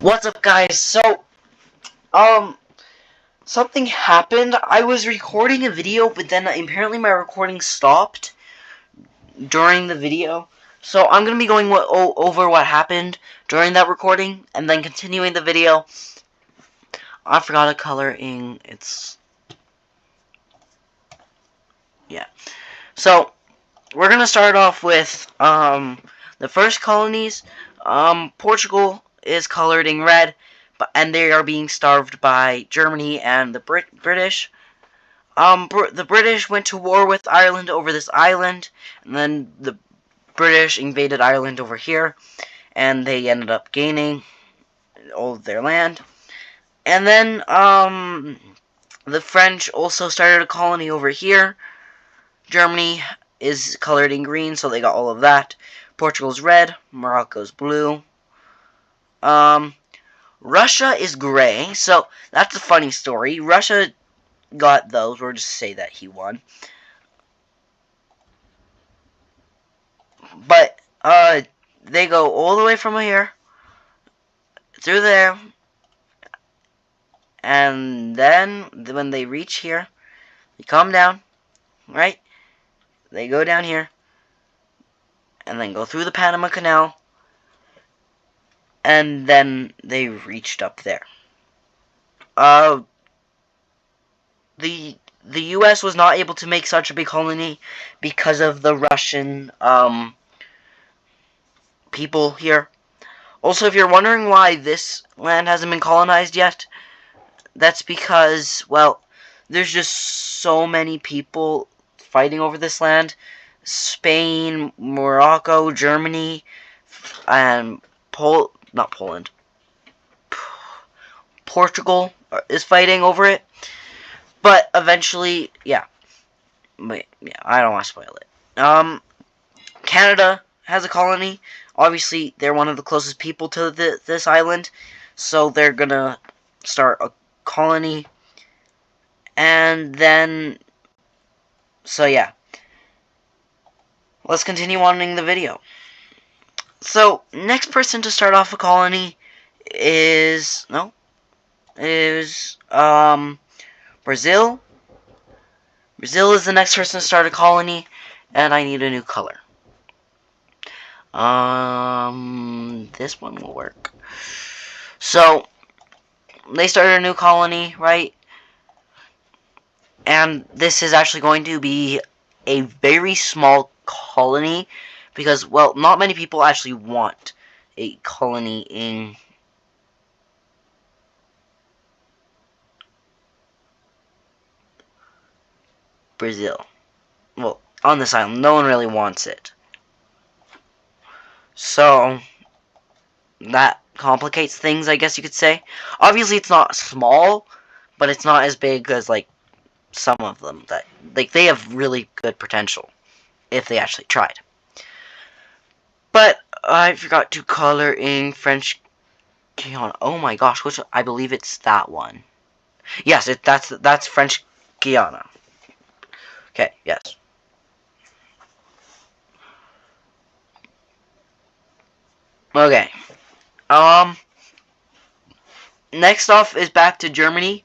What's up, guys? So, something happened. I was recording a video, but then apparently my recording stopped during the video. So, I'm gonna be going over what happened during that recording, and then continuing the video. I forgot a coloring. Yeah. So, we're gonna start off with, the first colonies. Portugal is colored in red, and they are being starved by Germany and the British. The British went to war with Ireland over this island, and then the British invaded Ireland over here, and they ended up gaining all of their land. And then, the French also started a colony over here. Germany is colored in green, so they got all of that. Portugal's red, Morocco's blue. Russia is gray, so that's a funny story. Russia got those. We'll just say that he won. But, they go all the way from here, through there, and then, when they reach here, they come down, right? They go down here, and then go through the Panama Canal, and then they reached up there. The U.S. was not able to make such a big colony because of the Russian, people here. Also, if you're wondering why this land hasn't been colonized yet, that's because, well, there's just so many people fighting over this land. Spain, Morocco, Germany, and Portugal is fighting over it. But eventually, yeah. But, yeah, I don't want to spoil it. Canada has a colony. Obviously, they're one of the closest people to this island, so they're gonna start a colony. And then, so yeah. Let's continue on in the video. So, next person to start off a colony is Brazil. Brazil is the next person to start a colony, and I need a new color. This one will work. So, they started a new colony, right? And this is actually going to be a very small colony, because, well, not many people actually want a colony in Brazil. Well, on this island, no one really wants it. So, that complicates things, I guess you could say. Obviously, it's not small, but it's not as big as, like, some of them. That, like, they have really good potential, if they actually tried. But, I forgot to color in French Guiana. Oh my gosh, I believe it's that one. Yes, that's French Guiana. Okay, yes. Okay. Next off is back to Germany.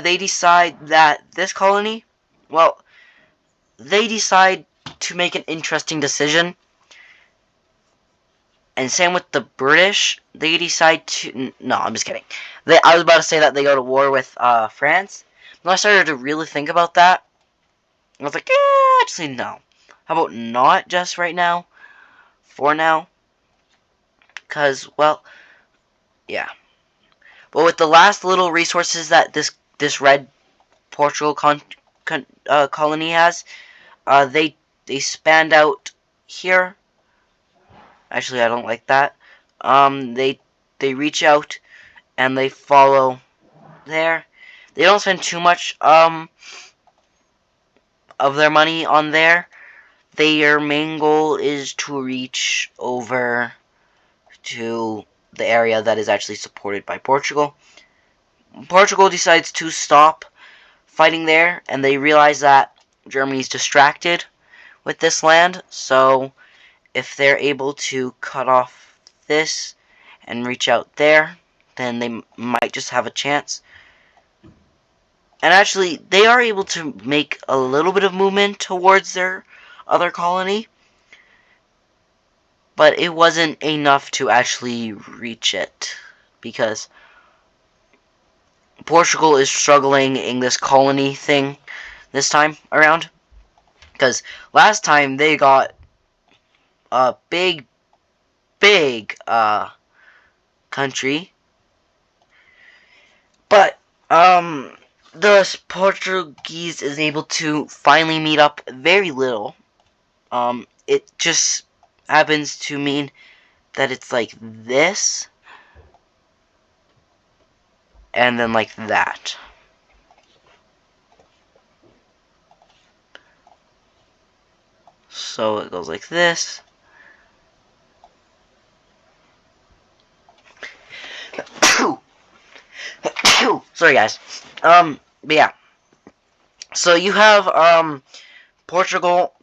They decide that this colony, well, they decide to make an interesting decision. And same with the British. They decide to, no, I'm just kidding. I was about to say that they go to war with, France. When I started to really think about that, I was like, actually, no. How about not just right now? For now. Because, well, yeah. But with the last little resources that this red Portugal colony has, they spanned out here. Actually, I don't like that. They reach out and they follow there. They don't spend too much of their money on there. Their main goal is to reach over to the area that is actually supported by Portugal. Portugal decides to stop fighting there, and they realize that Germany's distracted with this land, so if they're able to cut off this and reach out there, then they might just have a chance. And actually, they are able to make a little bit of movement towards their other colony, but it wasn't enough to actually reach it, because Portugal is struggling in this colony thing this time around, because last time they got a big country, but the Portuguese is able to finally meet up very little. It just happens to mean that it's like this, and then like that. So it goes like this. Sorry guys. But yeah. So you have Portugal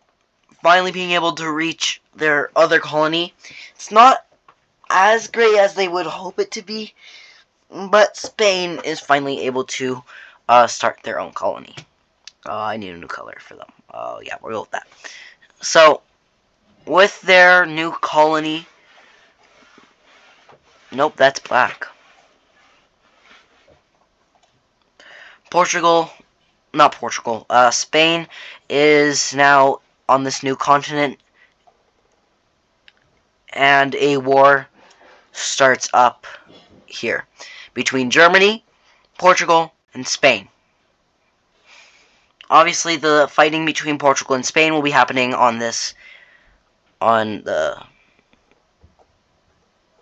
finally being able to reach their other colony. It's not as great as they would hope it to be, but Spain is finally able to start their own colony. I need a new color for them. Yeah, we'll go with that. So, with their new colony... Nope, that's black. Spain is now on this new continent, and a war starts up here between Germany, Portugal, and Spain. Obviously, the fighting between Portugal and Spain will be happening on the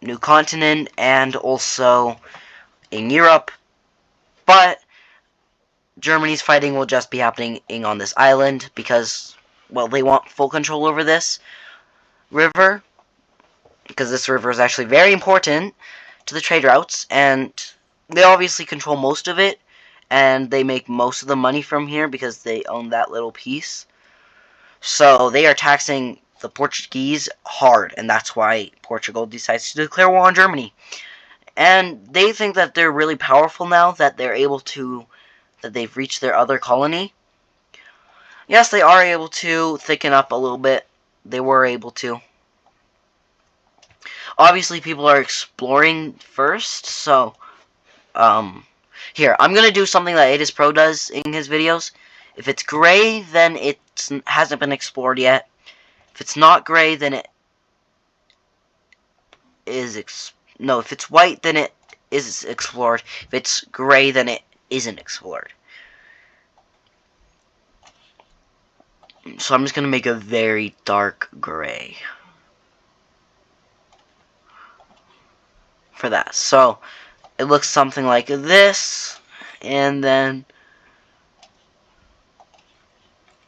new continent and also in Europe, but Germany's fighting will just be happening on this island because, well, they want full control over this river, because this river is actually very important to the trade routes, and they obviously control most of it, and they make most of the money from here because they own that little piece. So they are taxing the Portuguese hard, and that's why Portugal decides to declare war on Germany. And they think that they're really powerful now, that they've reached their other colony. Yes, they are able to thicken up a little bit. They were able to. Obviously, people are exploring first, so, here, I'm gonna do something that Adis Pro does in his videos. If it's gray, then it hasn't been explored yet. If it's not gray, then it is if it's white, then it is explored. If it's gray, then it isn't explored. So I'm just gonna make a very dark gray for that. So it looks something like this, and then,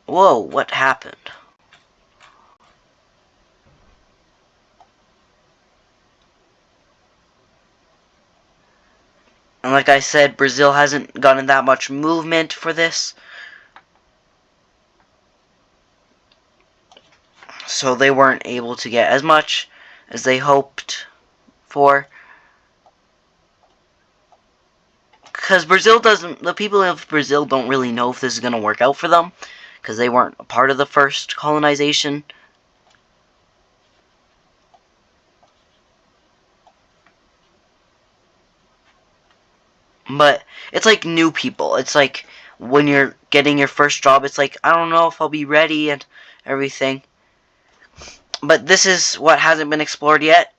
whoa, what happened? And like I said, Brazil hasn't gotten that much movement for this. So they weren't able to get as much as they hoped for. Because the people of Brazil don't really know if this is going to work out for them. Because they weren't a part of the first colonization. But it's like new people. It's like when you're getting your first job, it's like, I don't know if I'll be ready and everything. But this is what hasn't been explored yet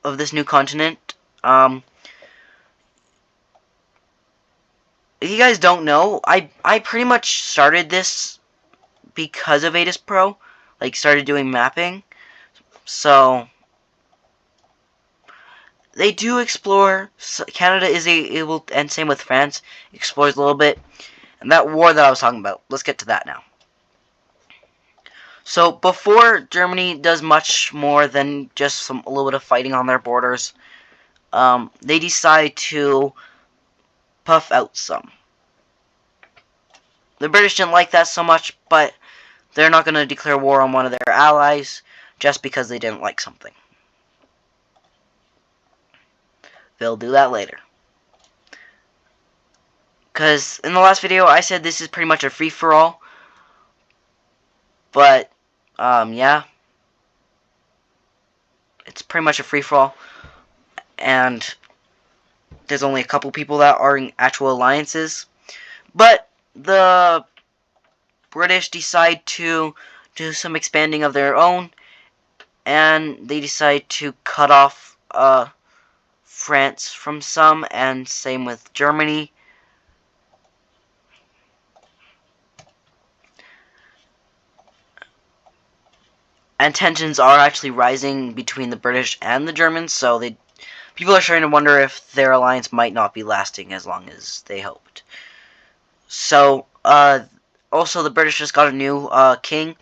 of this new continent. If you guys don't know, I pretty much started this because of Adis Pro. Like, started doing mapping. So they do explore. Canada is able, and same with France, explores a little bit. And that war that I was talking about, let's get to that now. So before Germany does much more than just a little bit of fighting on their borders, they decide to puff out some. The British didn't like that so much, but they're not going to declare war on one of their allies just because they didn't like something. they'll do that later. Because in the last video, I said this is pretty much a free-for-all. But, yeah. It's pretty much a free-for-all. And there's only a couple people that are in actual alliances. But the British decide to do some expanding of their own. And they decide to cut off France from some. And same with Germany. And tensions are actually rising between the British and the Germans, so people are starting to wonder if their alliance might not be lasting as long as they hoped. So, also the British just got a new king,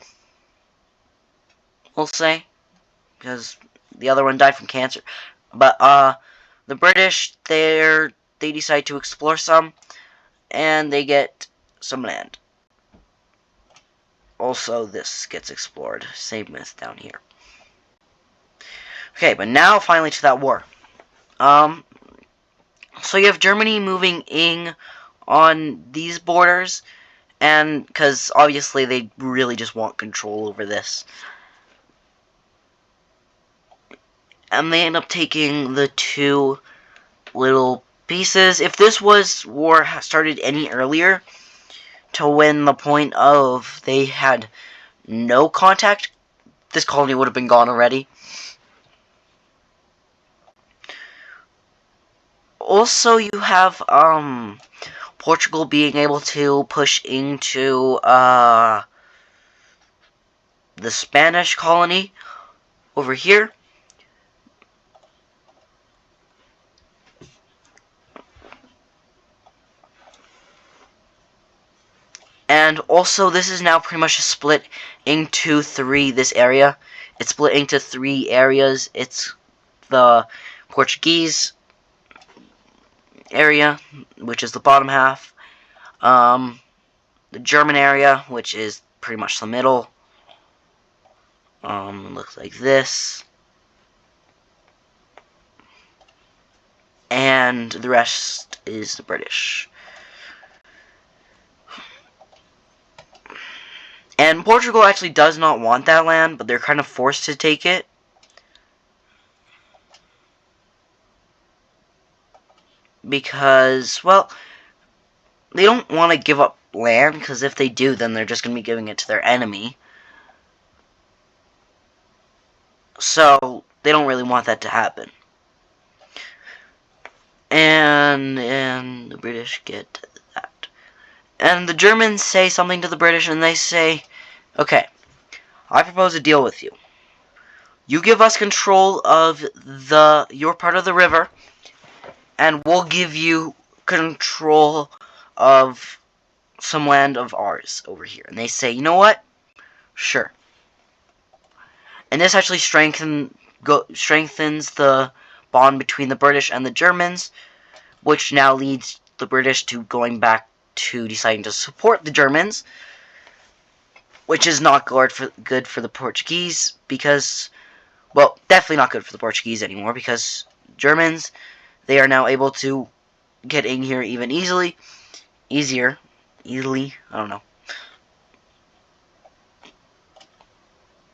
we'll say, because the other one died from cancer. But the British, they decide to explore some, and they get some land. Also, this gets explored. Same with down here. Okay, but now finally to that war. So you have Germany moving in on these borders, and because obviously they really just want control over this. And they end up taking the two little pieces. If this war started any earlier, to when the point of they had no contact, this colony would have been gone already. Also, you have Portugal being able to push into the Spanish colony over here. And also, this is now pretty much split into three, this area. It's split into three areas. It's the Portuguese area, which is the bottom half. The German area, which is pretty much the middle. Looks like this. And the rest is the British. And Portugal actually does not want that land, but they're kind of forced to take it. Because, well, they don't want to give up land, because if they do, then they're just going to be giving it to their enemy. So, they don't really want that to happen. And the British get that. And the Germans say something to the British, and they say, okay, I propose a deal with you. You give us control of your part of the river, and we'll give you control of some land of ours over here. And they say, you know what? Sure. And this actually strengthens the bond between the British and the Germans, which now leads the British to going back to deciding to support the Germans, which is not good for the Portuguese, because, well, definitely not good for the Portuguese anymore, because Germans, they are now able to get in here even easily, I don't know.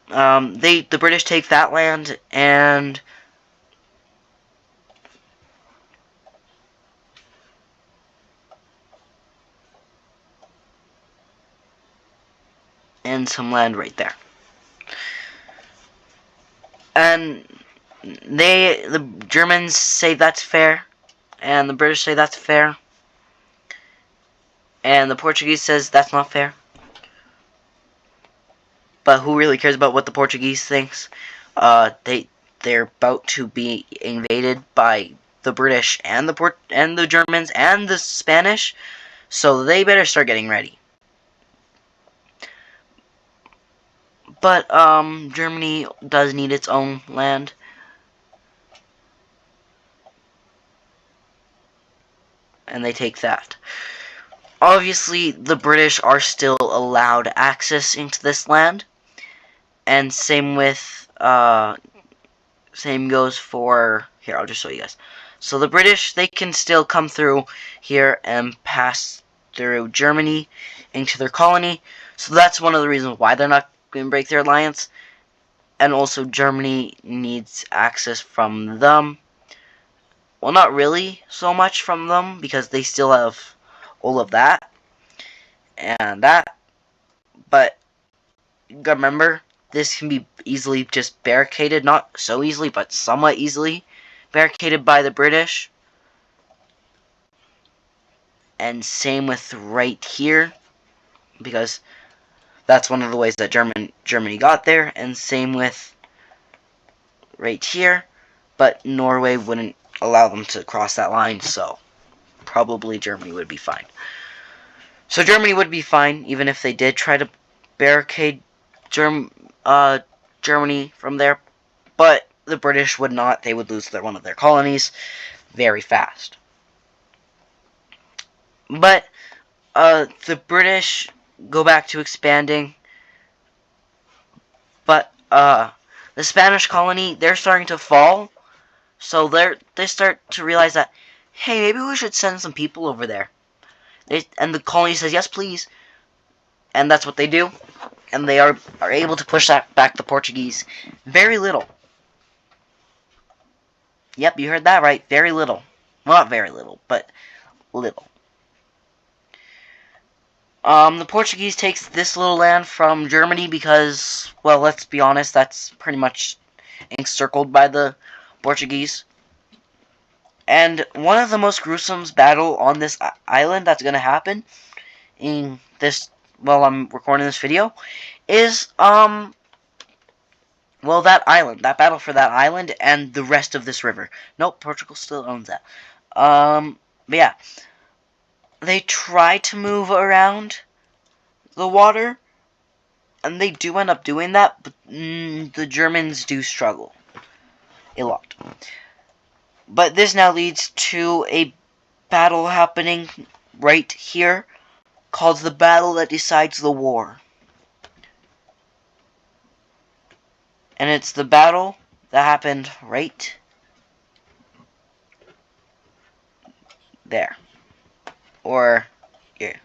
The British take that land, and some land right there. And the Germans say that's fair, and the British say that's fair, and the Portuguese says that's not fair. But who really cares about what the Portuguese thinks? They're about to be invaded by the British and the Germans and the Spanish, so they better start getting ready. But Germany does need its own land. And they take that. Obviously, the British are still allowed access into this land. And same with Same goes for, here, I'll just show you guys. So the British, they can still come through here and pass through Germany into their colony. So that's one of the reasons why they're not going to break their alliance. And also Germany needs access from them. Well, not really so much from them, because they still have all of that and that. But you gotta remember, this can be easily just barricaded, not so easily, but somewhat easily barricaded by the British. And same with right here, because that's one of the ways that Germany got there. And same with right here, but Norway wouldn't allow them to cross that line, so probably Germany would be fine. So Germany would be fine, even if they did try to barricade Germany from there, but the British would not. They would lose one of their colonies very fast. But the British go back to expanding, but the Spanish colony, they're starting to fall, so they start to realize that, hey, maybe we should send some people over there. And the colony says, yes, please. And that's what they do. And they are able to push back the Portuguese very little. Yep, you heard that right. Very little. Well, not very little, but little. The Portuguese takes this little land from Germany because, well, let's be honest, that's pretty much encircled by the Portuguese. And one of the most gruesome battle on this island that's going to happen in this, while I'm recording this video, is, well, that island. That battle for that island and the rest of this river. Nope, Portugal still owns that. But yeah. They try to move around the water, and they do end up doing that, but the Germans do struggle a lot. But this now leads to a battle happening right here, called the Battle That Decides the War. And it's the battle that happened right there. Or here.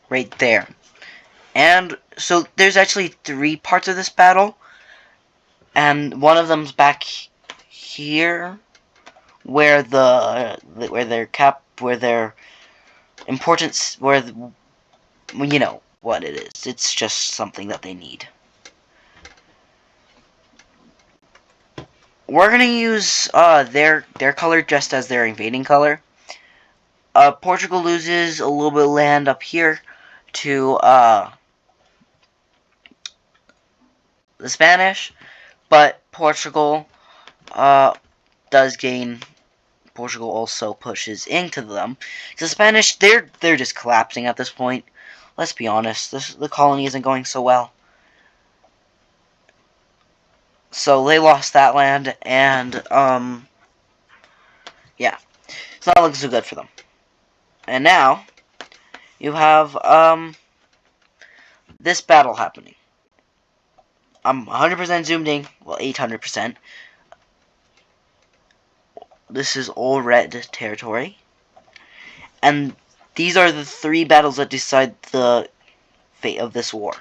Right there. And so there's actually 3 parts of this battle. And one of them's back here, where their importance, you know what it is. It's just something that they need. We're gonna use their color just as their invading color. Portugal loses a little bit of land up here to the Spanish, but Portugal does gain. Portugal also pushes into them. The Spanish, they're just collapsing at this point. Let's be honest, the colony isn't going so well. So they lost that land, and yeah, it's not looking so good for them. And now you have this battle happening. I'm 100% zoomed in. Well, 800%. This is all red territory. And these are the 3 battles that decide the fate of this war.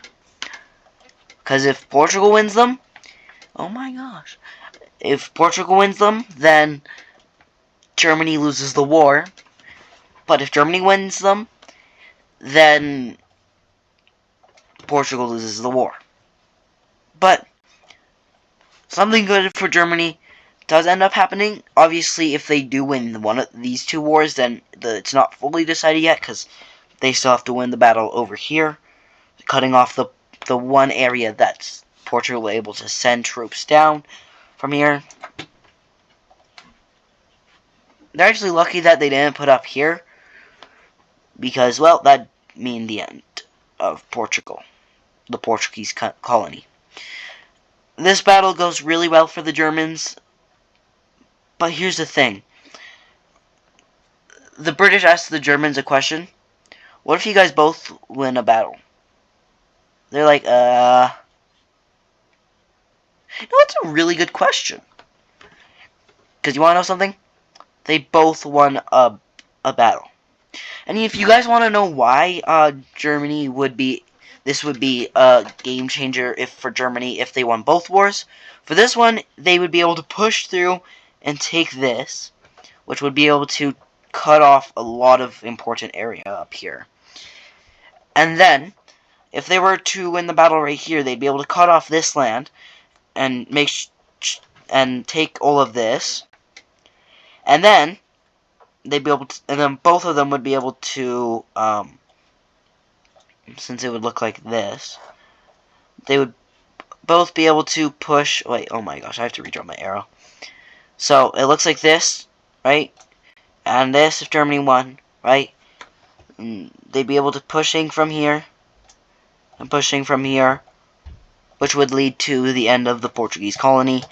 Because if Portugal wins them, oh my gosh. If Portugal wins them, then Germany loses the war. But if Germany wins them, then Portugal loses the war. But something good for Germany does end up happening. Obviously, if they do win one of these 2 wars, then it's not fully decided yet, because they still have to win the battle over here, cutting off the one area that Portugal able to send troops down from here. They're actually lucky that they didn't put up here, because, well, that'd mean the end of Portugal, the Portuguese colony. This battle goes really well for the Germans, but here's the thing. The British asked the Germans a question. What if you guys both win a battle? They're like, No, that's a really good question. Because you want to know something? They both won a battle. And if you guys want to know why Germany would be, this would be a game changer if for Germany if they won both wars. For this one, they would be able to push through and take this, which would be able to cut off a lot of important area up here. And then, if they were to win the battle right here, they'd be able to cut off this land and and take all of this. And then they'd be able to, and then both of them would be able to, since it would look like this, they would both be able to push. Wait, oh my gosh, I have to redraw my arrow. So it looks like this, right? And this, if Germany won, right? They'd be able to pushing from here and pushing from here, which would lead to the end of the Portuguese colony.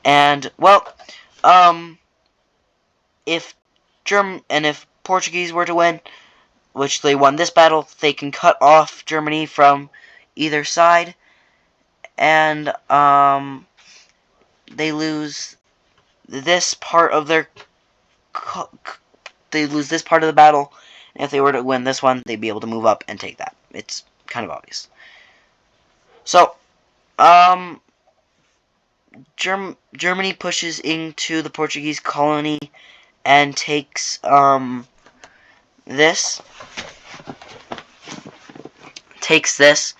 And well, if Portuguese were to win, which they won this battle, they can cut off Germany from either side, and they lose this part of their this part of the battle. And if they were to win this one, they'd be able to move up and take that. It's kind of obvious. So, Germany pushes into the Portuguese colony and takes this. Takes this,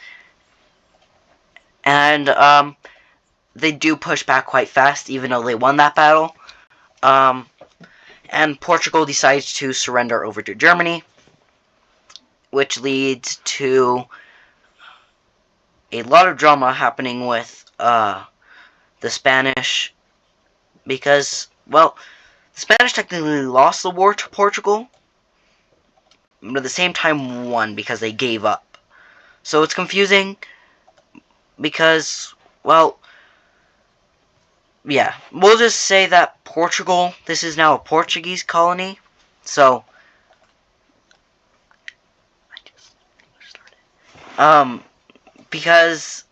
and they do push back quite fast, even though they won that battle. And Portugal decides to surrender over to Germany, which leads to a lot of drama happening with the Spanish, because, well, the Spanish technically lost the war to Portugal, but at the same time won because they gave up. So it's confusing because, well, yeah, we'll just say that Portugal, this is now a Portuguese colony, so, because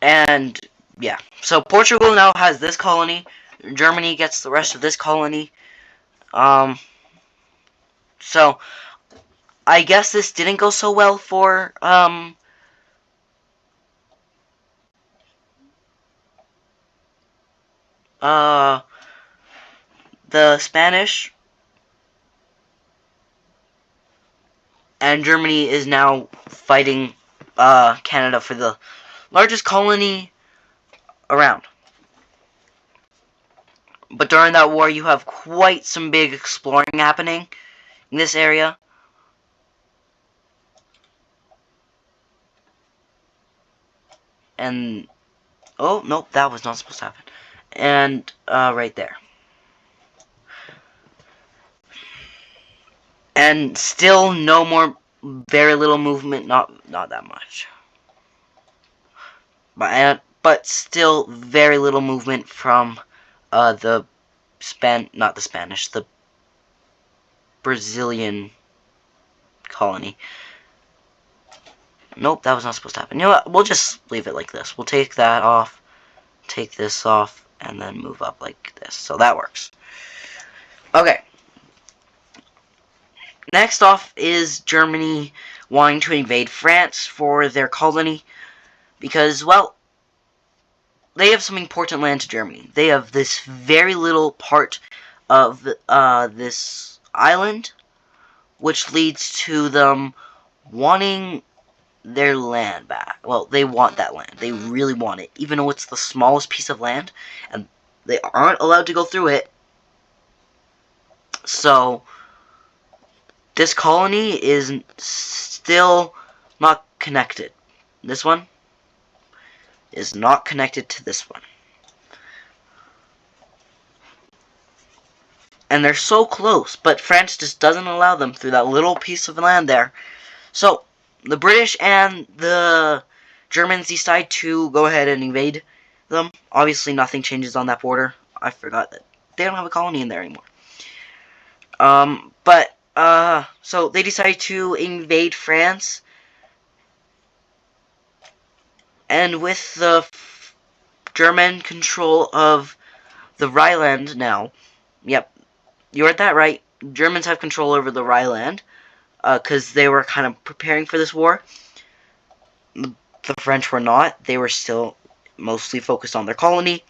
and yeah, so Portugal now has this colony. Germany gets the rest of this colony. So I guess this didn't go so well for the Spanish, and Germany is now fighting Canada for the largest colony around. But during that war, you have quite some big exploring happening in this area. And, oh, nope, that was not supposed to happen. And, right there. And still no more, very little movement, not that much. But still very little movement from, the Brazilian colony. Nope, that was not supposed to happen. You know what? We'll just leave it like this. We'll take that off, take this off, and then move up like this. So that works. Okay. Next off is Germany wanting to invade France for their colony. Because, well, they have some important land to Germany. They have this very little part of this island, which leads to them wanting their land back. Well, they want that land. They really want it, even though it's the smallest piece of land, and they aren't allowed to go through it. So, this colony is still not connected. This one? is not connected to this one. And they're so close, but France just doesn't allow them through that little piece of land there. So, the British and the Germans decide to go ahead and invade them. Obviously, nothing changes on that border. I forgot that they don't have a colony in there anymore. So they decide to invade France. And with the German control of the Rhineland now, yep, you heard that right. Germans have control over the Rhineland, because they were kind of preparing for this war. The French were not. They were still mostly focused on their colony.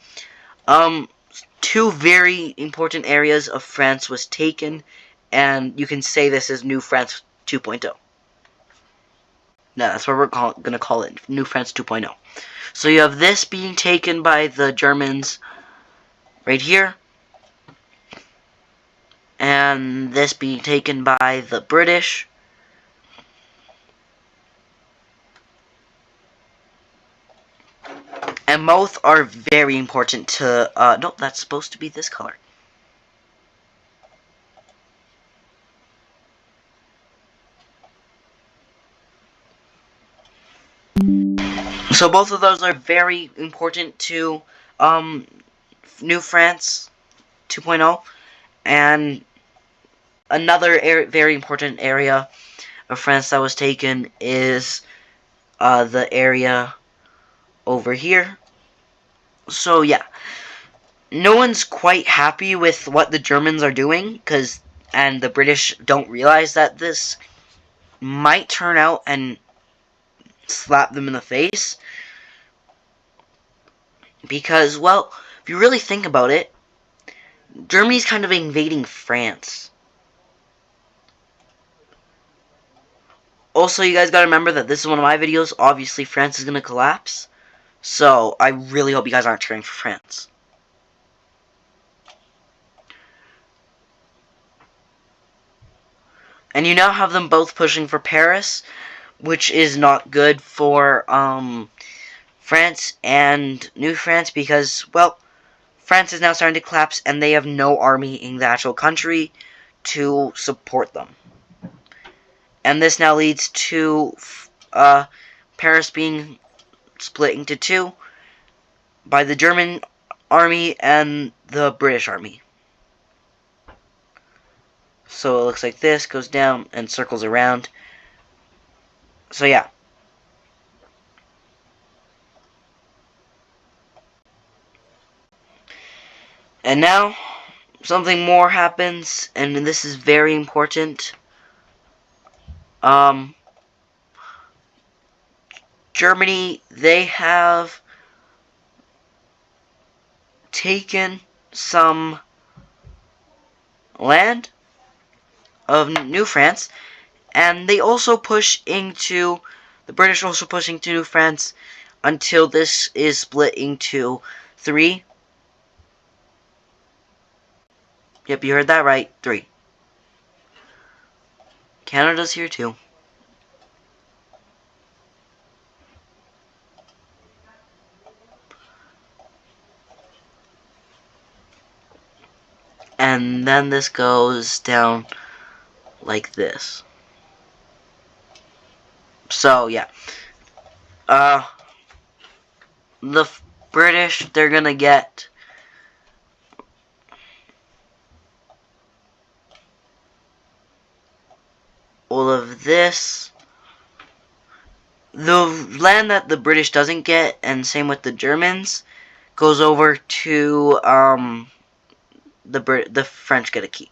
Two very important areas of France was taken, and you can say this is New France 2.0. No, that's what we're going to call it, New France 2.0. So you have this being taken by the Germans right here, and this being taken by the British. And both are very important to, no, that's supposed to be this color. So both of those are very important to, New France 2.0. And another very important area of France that was taken is, the area over here. So yeah, no one's quite happy with what the Germans are doing, and the British don't realize that this might turn out and slap them in the face. Because, well, if you really think about it, Germany's kind of invading France. Also, you guys gotta remember that this is one of my videos. Obviously, France is gonna collapse. So, I really hope you guys aren't cheering for France. And you now have them both pushing for Paris, which is not good for, France and New France, because, well, France is now starting to collapse, and they have no army in the actual country to support them. And this now leads to, Paris being split into two by the German army and the British army. So it looks like this, goes down and circles around. So yeah. And now, something more happens, and this is very important. Germany, they have taken some land of New France, and they also push into, the British also push into New France until this is split into three. Yep, you heard that right, three. Canada's here too. And then this goes down like this. So, yeah. The British, they're gonna get all of this. The land that the British doesn't get, and same with the Germans, goes over to, the French get a keep.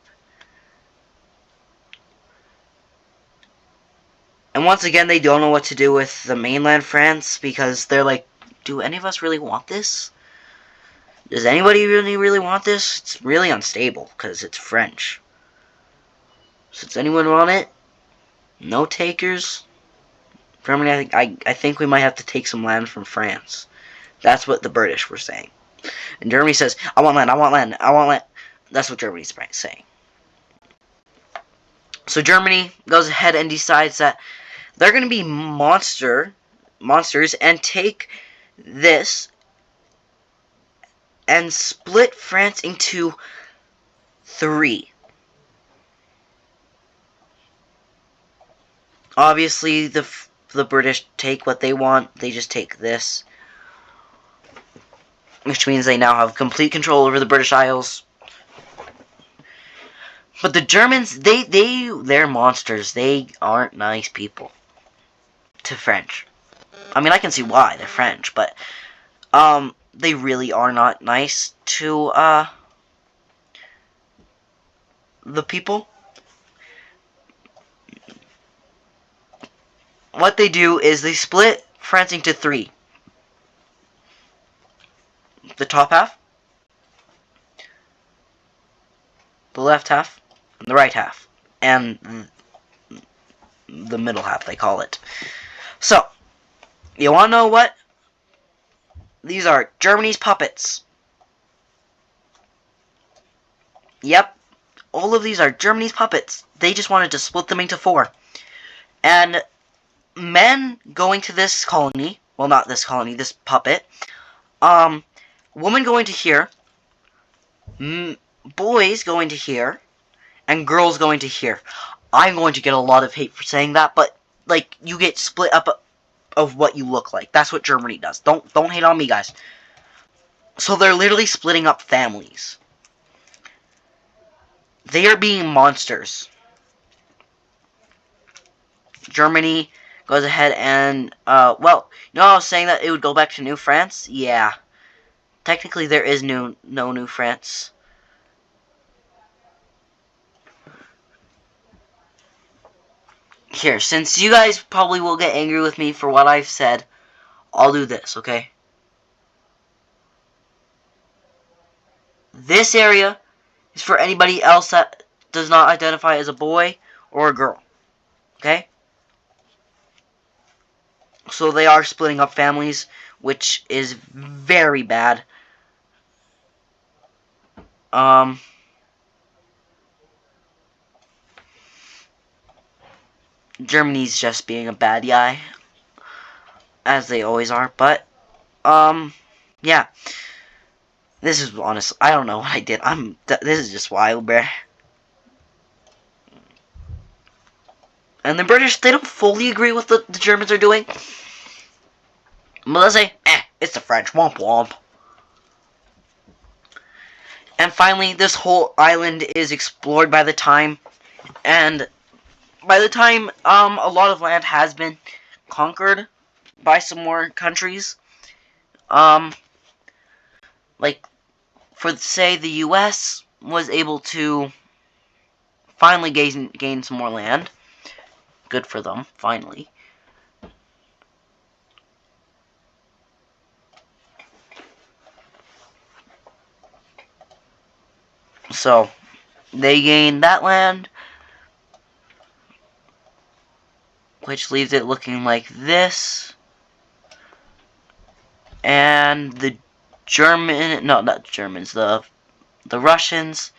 And once again, they don't know what to do with the mainland France, because they're like, do any of us really want this? Does anybody really want this? It's really unstable, because it's French. So does anyone want it? No takers? Germany, I think we might have to take some land from France. That's what the British were saying. And Germany says, I want land, I want land, I want land. That's what Germany's saying. So Germany goes ahead and decides that they're going to be monsters and take this and split France into 3. Obviously, the British take what they want. They just take this, which means they now have complete control over the British Isles. But the Germans, they're monsters. They aren't nice people to French. I mean, I can see why. They're French, but they really are not nice to the people. What they do is they split France into 3. The top half, the left half, and the right half, and the middle half, they call it. So, you want to know what? These are Germany's puppets. Yep, all of these are Germany's puppets. They just wanted to split them into 4. And men going to this colony, well, not this colony, this puppet, women going to here, boys going to here, and girls going to here. I'm going to get a lot of hate for saying that, but, like, you get split up of what you look like. That's what Germany does. Don't hate on me, guys. So they're literally splitting up families. They are being monsters. Germany goes ahead and, well, you know I was saying that it would go back to New France? Yeah. Technically, there is no New France. Here, since you guys probably will get angry with me for what I've said, I'll do this, okay? This area is for anybody else that does not identify as a boy or a girl, okay? So they are splitting up families, which is very bad. Germany's just being a bad guy, as they always are, but, yeah. This is honest. I don't know what I did. This is just wild, bruh. And the British, they don't fully agree with what the Germans are doing. But let's say, it's the French. Womp womp. And finally, this whole island is explored by the time. And by the time, a lot of land has been conquered by some more countries. Like, for, say, the U.S. was able to finally gain some more land. Good for them, finally. So, they gained that land, which leaves it looking like this. And the not Germans, the Russians,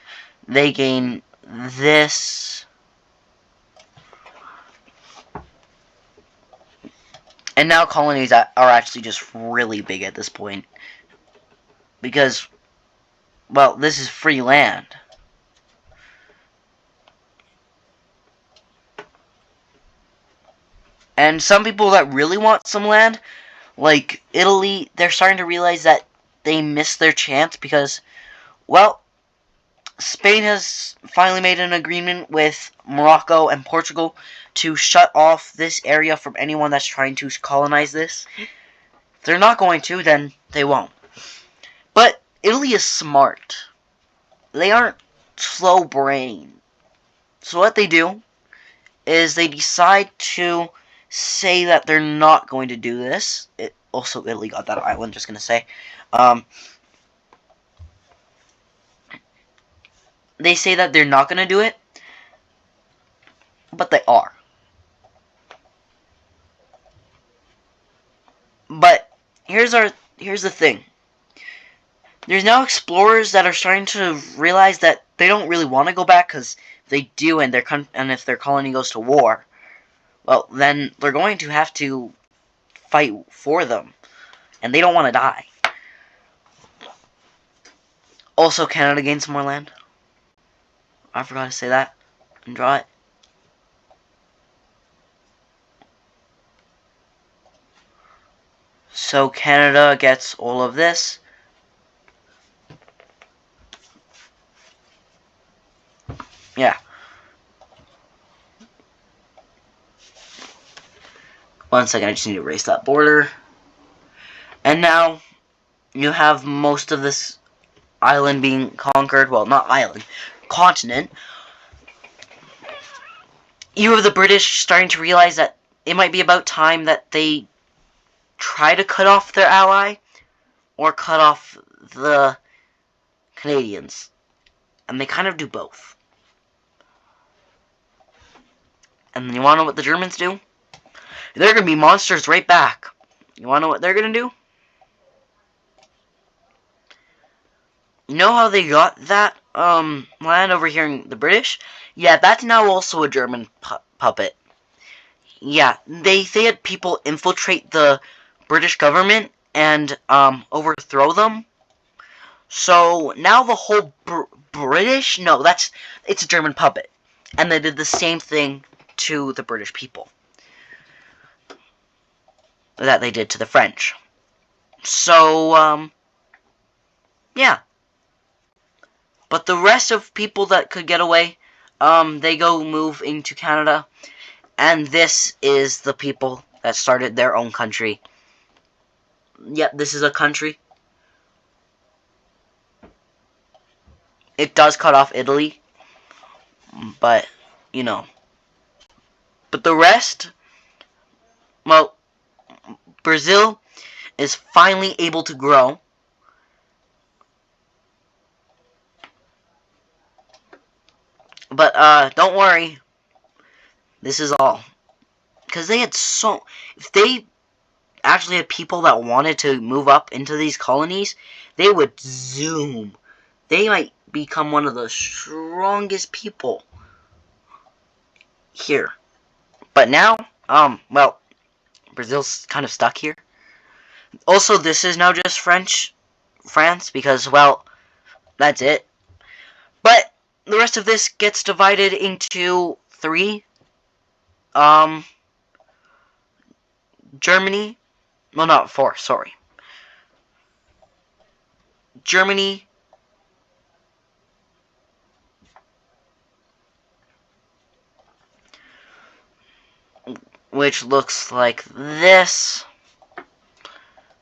they gain this. And now colonies are actually just really big at this point. Because, well, this is free land. And some people that really want some land, like Italy, they're starting to realize that they missed their chance because, well, Spain has finally made an agreement with Morocco and Portugal to shut off this area from anyone that's trying to colonize this. If they're not going to, then they won't. But Italy is smart. They aren't slow-brained. So what they do is they decide to say that they're not going to do this. Also, Italy got that island, just gonna say. They say that they're not gonna do it, but they are. But here's the thing. There's now explorers that are starting to realize that they don't really want to go back because if they do, and if their colony goes to war, well, then they're going to have to fight for them. and they don't want to die. Also, Canada gained some more land. I forgot to say that and draw it. So Canada gets all of this. Yeah. One second, I just need to erase that border. And now you have most of this island being conquered. Well, not island, continent. You have the British starting to realize that it might be about time that they try to cut off their ally or cut off the Canadians. And they kind of do both. And you want to know what the Germans do? They're going to be monsters right back. You want to know what they're going to do? You know how they got that land over here in the British? Yeah, that's now also a German puppet. Yeah, they had people infiltrate the British government and overthrow them. So now the whole British, no, it's a German puppet. And they did the same thing to the British people that they did to the French. So, yeah. But the rest of people that could get away, they go move into Canada. And this is the people that started their own country. Yep, this is a country. It does cut off Italy. But, you know. But the rest, well, Brazil is finally able to grow. But, don't worry. This is all. Because they had if they actually had people that wanted to move up into these colonies, they would zoom. They might become one of the strongest people here. But now, well, Brazil's kind of stuck here. Also, this is now just France, because, well, that's it. But the rest of this gets divided into 3. Germany, well, not 4, sorry. Germany, which looks like this.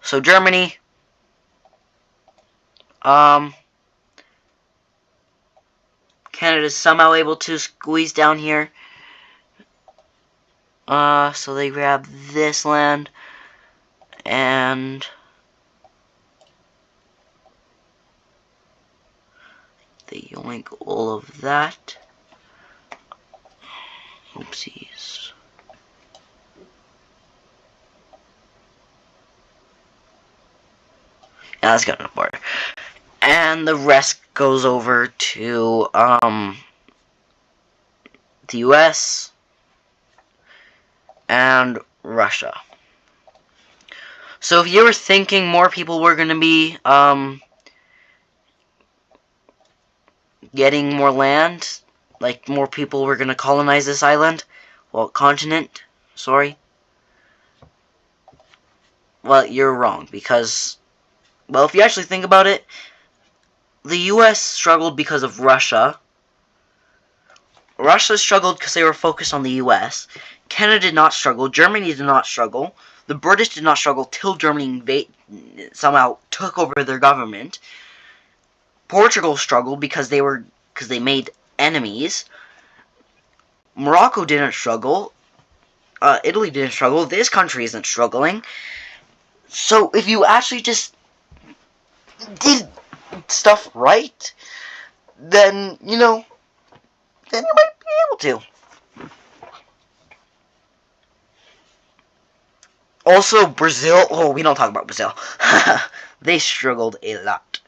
So Germany, Canada's somehow able to squeeze down here. So they grab this land, and they yoink all of that. Oopsies. Yeah, that's got enough border. And the rest goes over to, the US and Russia. So if you were thinking more people were going to be, getting more land, like more people were going to colonize this island, well, continent, sorry. Well, you're wrong, because, well, if you actually think about it, the US struggled because of Russia. Russia struggled because they were focused on the US. Canada did not struggle. Germany did not struggle. The British did not struggle till Germany somehow took over their government. Portugal struggled because they made enemies. Morocco didn't struggle. Italy didn't struggle. This country isn't struggling. So if you actually just did stuff right, then, you know, then you might be able to. Also, Brazil, oh, we don't talk about Brazil. They struggled a lot.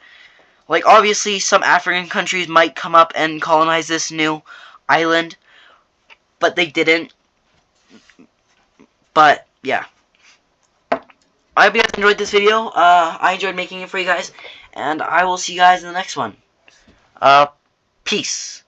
Like, obviously, some African countries might come up and colonize this new island, but they didn't. But, yeah. I hope you guys enjoyed this video. I enjoyed making it for you guys, and I will see you guys in the next one. Uh, peace.